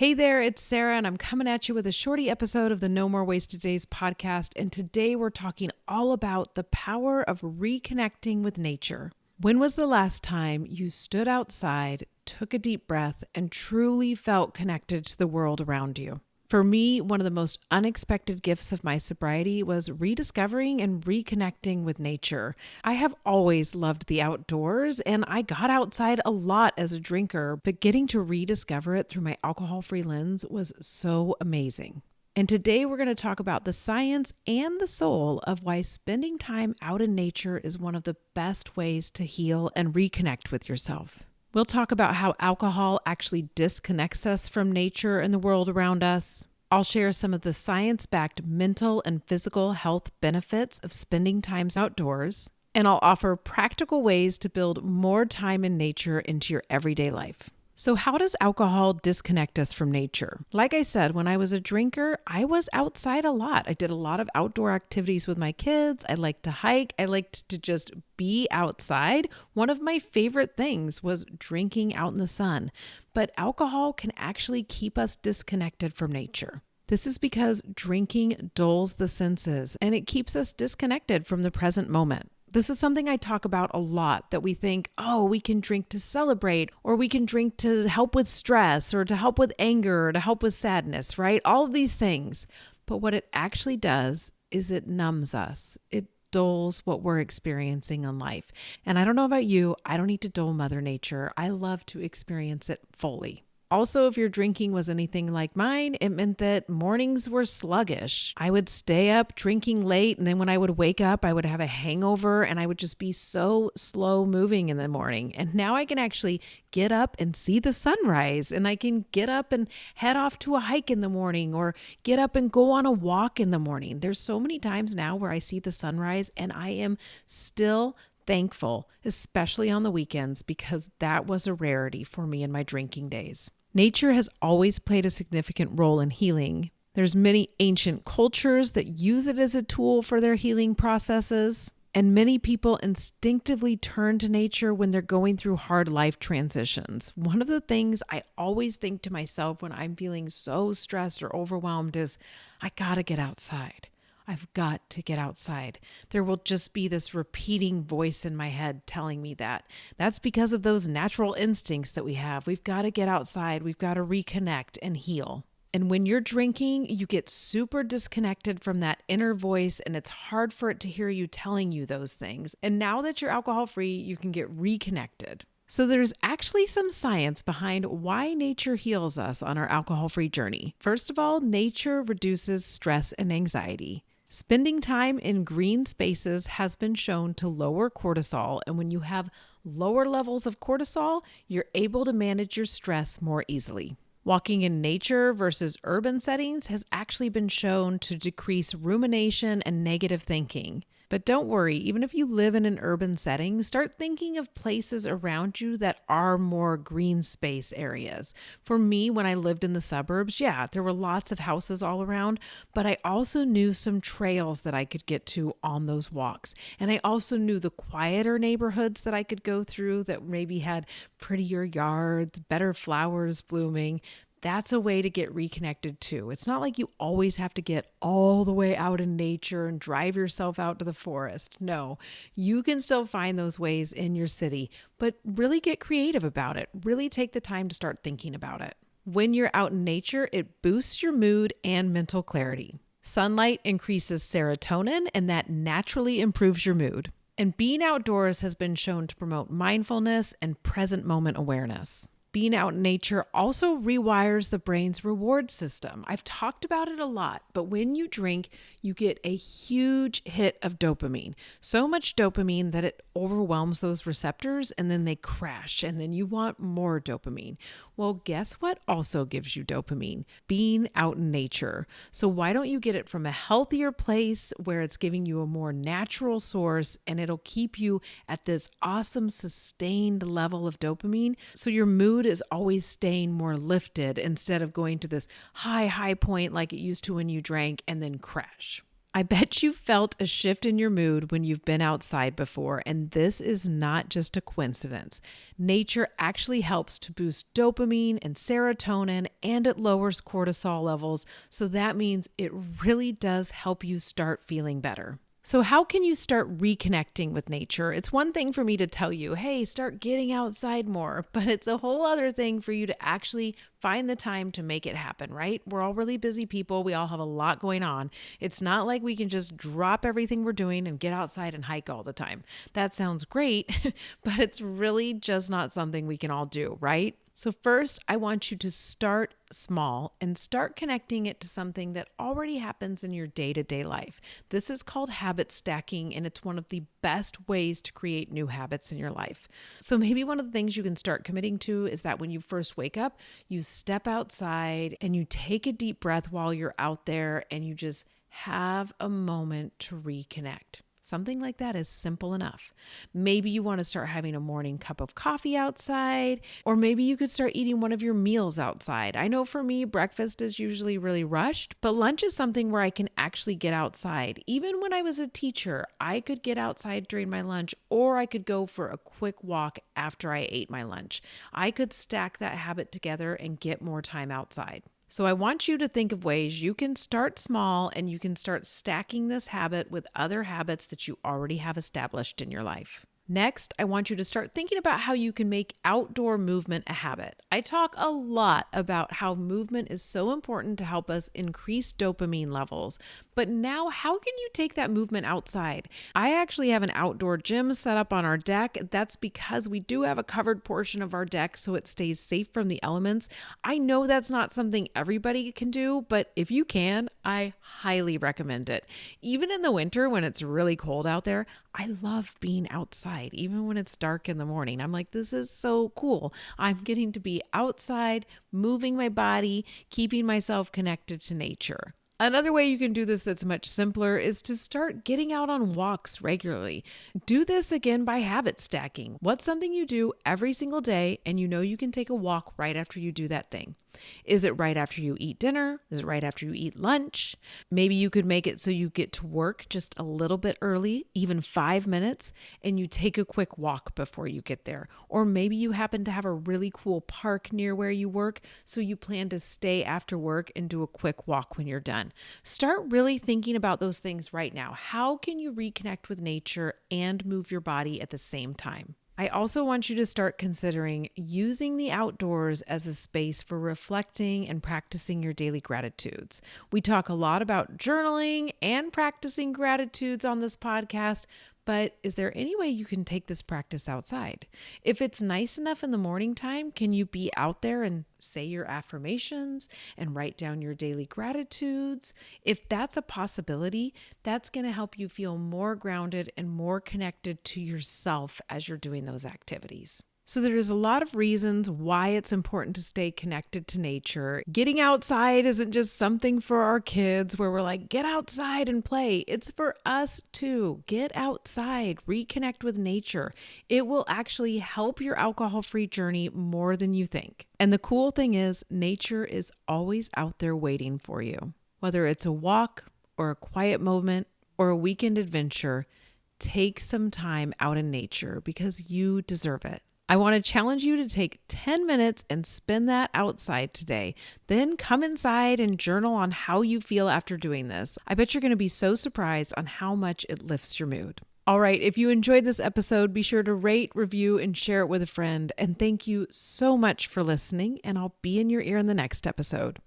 Hey there, it's Sara, and I'm coming at you with a shorty episode of the No More Wasted Days podcast. And today we're talking all about the power of reconnecting with nature. When was the last time you stood outside, took a deep breath, and truly felt connected to the world around you? For me, one of the most unexpected gifts of my sobriety was rediscovering and reconnecting with nature. I have always loved the outdoors and I got outside a lot as a drinker, but getting to rediscover it through my alcohol-free lens was so amazing. And today we're going to talk about the science and the soul of why spending time out in nature is one of the best ways to heal and reconnect with yourself. We'll talk about how alcohol actually disconnects us from nature and the world around us. I'll share some of the science-backed mental and physical health benefits of spending time outdoors. And I'll offer practical ways to build more time in nature into your everyday life. So how does alcohol disconnect us from nature? Like I said, when I was a drinker, I was outside a lot. I did a lot of outdoor activities with my kids. I liked to hike. I liked to just be outside. One of my favorite things was drinking out in the sun. But alcohol can actually keep us disconnected from nature. This is because drinking dulls the senses and it keeps us disconnected from the present moment. This is something I talk about a lot, that we think, oh, we can drink to celebrate, or we can drink to help with stress, or to help with anger, or to help with sadness, right? All of these things. But what it actually does is it numbs us. It dulls what we're experiencing in life. And I don't know about you, I don't need to dull Mother Nature. I love to experience it fully. Also, if your drinking was anything like mine, it meant that mornings were sluggish. I would stay up drinking late, and then when I would wake up, I would have a hangover, and I would just be so slow moving in the morning. And now I can actually get up and see the sunrise, and I can get up and head off to a hike in the morning, or get up and go on a walk in the morning. There's so many times now where I see the sunrise, and I am still thankful, especially on the weekends, because that was a rarity for me in my drinking days. Nature has always played a significant role in healing. There's many ancient cultures that use it as a tool for their healing processes, and many people instinctively turn to nature when they're going through hard life transitions. One of the things I always think to myself when I'm feeling so stressed or overwhelmed is, I gotta get outside. I've got to get outside. There will just be this repeating voice in my head telling me that. That's because of those natural instincts that we have. We've got to get outside. We've got to reconnect and heal. And when you're drinking, you get super disconnected from that inner voice, and it's hard for it to hear you telling you those things. And now that you're alcohol-free, you can get reconnected. So there's actually some science behind why nature heals us on our alcohol-free journey. First of all, nature reduces stress and anxiety. Spending time in green spaces has been shown to lower cortisol, and when you have lower levels of cortisol, you're able to manage your stress more easily. Walking in nature versus urban settings has actually been shown to decrease rumination and negative thinking. But don't worry, even if you live in an urban setting, start thinking of places around you that are more green space areas. For me, when I lived in the suburbs, there were lots of houses all around, but I also knew some trails that I could get to on those walks. And I also knew the quieter neighborhoods that I could go through that maybe had prettier yards, better flowers blooming. That's a way to get reconnected too. It's not like you always have to get all the way out in nature and drive yourself out to the forest. No, you can still find those ways in your city, but really get creative about it. Really take the time to start thinking about it. When you're out in nature, it boosts your mood and mental clarity. Sunlight increases serotonin, and that naturally improves your mood. And being outdoors has been shown to promote mindfulness and present moment awareness. Being out in nature also rewires the brain's reward system. I've talked about it a lot, but when you drink, you get a huge hit of dopamine. So much dopamine that it overwhelms those receptors and then they crash and then you want more dopamine. Well, guess what also gives you dopamine? Being out in nature. So why don't you get it from a healthier place where it's giving you a more natural source and it'll keep you at this awesome sustained level of dopamine so your mood is always staying more lifted instead of going to this high point like it used to when you drank and then crash. I bet you felt a shift in your mood when you've been outside before, and this is not just a coincidence. Nature actually helps to boost dopamine and serotonin, and it lowers cortisol levels, so that means it really does help you start feeling better. So how can you start reconnecting with nature? It's one thing for me to tell you, hey, start getting outside more, but it's a whole other thing for you to actually find the time to make it happen, right? We're all really busy people. We all have a lot going on. It's not like we can just drop everything we're doing and get outside and hike all the time. That sounds great, but it's really just not something we can all do, right? So first, I want you to start small and start connecting it to something that already happens in your day-to-day life. This is called habit stacking, and it's one of the best ways to create new habits in your life. So maybe one of the things you can start committing to is that when you first wake up, you step outside and you take a deep breath while you're out there and you just have a moment to reconnect. Something like that is simple enough. Maybe you want to start having a morning cup of coffee outside, or maybe you could start eating one of your meals outside. I know for me, breakfast is usually really rushed, but lunch is something where I can actually get outside. Even when I was a teacher, I could get outside during my lunch, or I could go for a quick walk after I ate my lunch. I could stack that habit together and get more time outside. So I want you to think of ways you can start small and you can start stacking this habit with other habits that you already have established in your life. Next, I want you to start thinking about how you can make outdoor movement a habit. I talk a lot about how movement is so important to help us increase dopamine levels, but now how can you take that movement outside? I actually have an outdoor gym set up on our deck. That's because we do have a covered portion of our deck so it stays safe from the elements. I know that's not something everybody can do, but if you can, I highly recommend it. Even in the winter when it's really cold out there, I love being outside, even when it's dark in the morning. I'm like, this is so cool. I'm getting to be outside, moving my body, keeping myself connected to nature. Another way you can do this that's much simpler is to start getting out on walks regularly. Do this again by habit stacking. What's something you do every single day and you know you can take a walk right after you do that thing? Is it right after you eat dinner? Is it right after you eat lunch? Maybe you could make it so you get to work just a little bit early, even 5 minutes, and you take a quick walk before you get there. Or maybe you happen to have a really cool park near where you work, so you plan to stay after work and do a quick walk when you're done. Start really thinking about those things right now. How can you reconnect with nature and move your body at the same time? I also want you to start considering using the outdoors as a space for reflecting and practicing your daily gratitudes. We talk a lot about journaling and practicing gratitudes on this podcast, but is there any way you can take this practice outside? If it's nice enough in the morning time, can you be out there and say your affirmations and write down your daily gratitudes? If that's a possibility, that's going to help you feel more grounded and more connected to yourself as you're doing those activities. So there's a lot of reasons why it's important to stay connected to nature. Getting outside isn't just something for our kids where we're like, get outside and play. It's for us too. Get outside, reconnect with nature. It will actually help your alcohol-free journey more than you think. And the cool thing is, nature is always out there waiting for you. Whether it's a walk or a quiet moment or a weekend adventure, take some time out in nature because you deserve it. I want to challenge you to take 10 minutes and spend that outside today. Then come inside and journal on how you feel after doing this. I bet you're going to be so surprised on how much it lifts your mood. All right, if you enjoyed this episode, be sure to rate, review, and share it with a friend. And thank you so much for listening, and I'll be in your ear in the next episode.